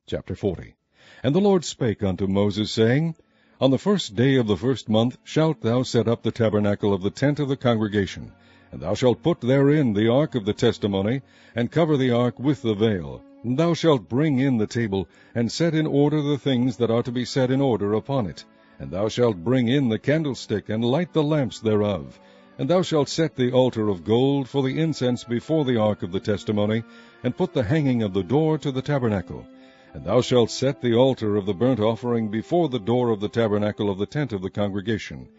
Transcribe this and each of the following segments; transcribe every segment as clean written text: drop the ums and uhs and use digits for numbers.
Chapter 40. And the Lord spake unto Moses, saying, On the 1st day of the 1st month shalt thou set up the tabernacle of the tent of the congregation, and thou shalt put therein the ark of the testimony, and cover the ark with the veil. And thou shalt bring in the table, and set in order the things that are to be set in order upon it. And thou shalt bring in the candlestick, and light the lamps thereof. And thou shalt set the altar of gold for the incense before the ark of the testimony, and put the hanging of the door to the tabernacle. And thou shalt set the altar of the burnt offering before the door of the tabernacle of the tent of the congregation.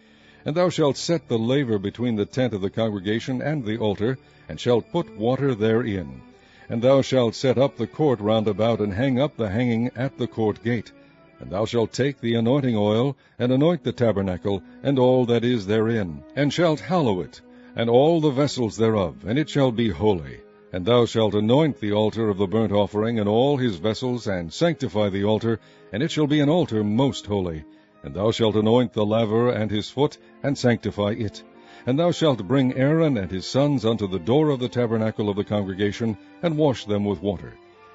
And thou shalt set the laver between the tent of the congregation and the altar, and shalt put water therein. And thou shalt set up the court round about, and hang up the hanging at the court gate. And thou shalt take the anointing oil, and anoint the tabernacle, and all that is therein, and shalt hallow it, and all the vessels thereof, and it shall be holy. And thou shalt anoint the altar of the burnt offering, and all his vessels, and sanctify the altar, and it shall be an altar most holy. And thou shalt anoint the laver and his foot, and sanctify it. And thou shalt bring Aaron and his sons unto the door of the tabernacle of the congregation, and wash them with water.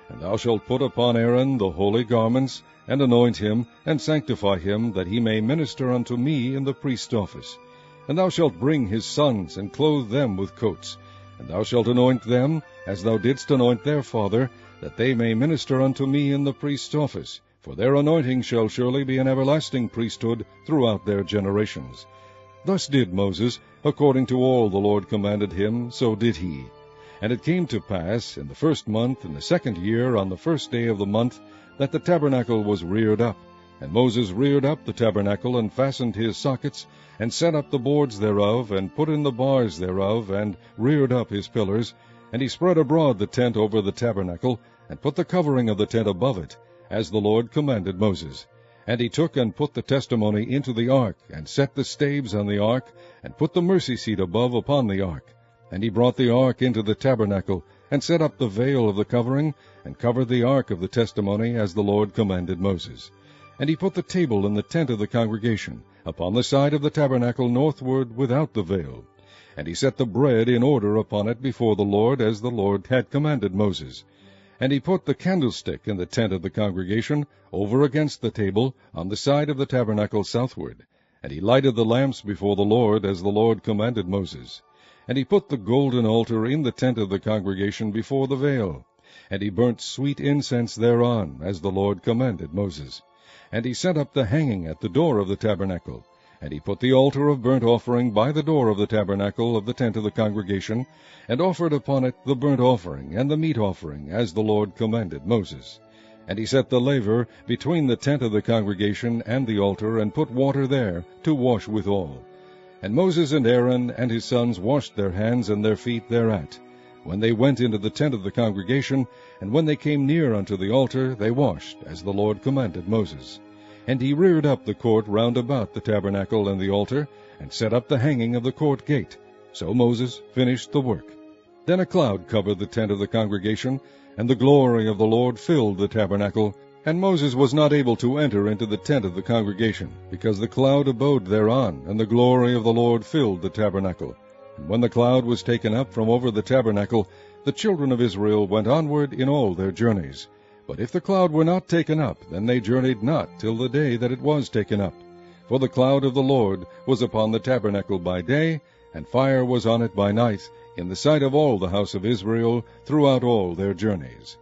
And thou shalt put upon Aaron the holy garments, and anoint him, and sanctify him, that he may minister unto me in the priest's office. And thou shalt bring his sons, and clothe them with coats. And thou shalt anoint them, as thou didst anoint their father, that they may minister unto me in the priest's office. For their anointing shall surely be an everlasting priesthood throughout their generations. Thus did Moses, according to all the Lord commanded him, so did he. And it came to pass, in the 1st month, in the 2nd year, on the 1st day of the month, that the tabernacle was reared up. And Moses reared up the tabernacle, and fastened his sockets, and set up the boards thereof, and put in the bars thereof, and reared up his pillars. And he spread abroad the tent over the tabernacle, and put the covering of the tent above it, as the Lord commanded Moses. And he took and put the testimony into the ark, and set the staves on the ark, and put the mercy seat above upon the ark. And he brought the ark into the tabernacle, and set up the veil of the covering, and covered the ark of the testimony, as the Lord commanded Moses. And he put the table in the tent of the congregation, upon the side of the tabernacle northward without the veil. And he set the bread in order upon it before the Lord, as the Lord had commanded Moses. And he put the candlestick in the tent of the congregation, over against the table, on the side of the tabernacle southward. And he lighted the lamps before the Lord, as the Lord commanded Moses. And he put the golden altar in the tent of the congregation before the veil. And he burnt sweet incense thereon, as the Lord commanded Moses. And he set up the hanging at the door of the tabernacle. And he put the altar of burnt offering by the door of the tabernacle of the tent of the congregation, and offered upon it the burnt offering and the meat offering, as the Lord commanded Moses. And he set the laver between the tent of the congregation and the altar, and put water there to wash withal. And Moses and Aaron and his sons washed their hands and their feet thereat, when they went into the tent of the congregation, and when they came near unto the altar, they washed, as the Lord commanded Moses. And he reared up the court round about the tabernacle and the altar, and set up the hanging of the court gate. So Moses finished the work. Then a cloud covered the tent of the congregation, and the glory of the Lord filled the tabernacle. And Moses was not able to enter into the tent of the congregation, because the cloud abode thereon, and the glory of the Lord filled the tabernacle. And when the cloud was taken up from over the tabernacle, the children of Israel went onward in all their journeys. But if the cloud were not taken up, then they journeyed not till the day that it was taken up. For the cloud of the Lord was upon the tabernacle by day, and fire was on it by night, in the sight of all the house of Israel throughout all their journeys.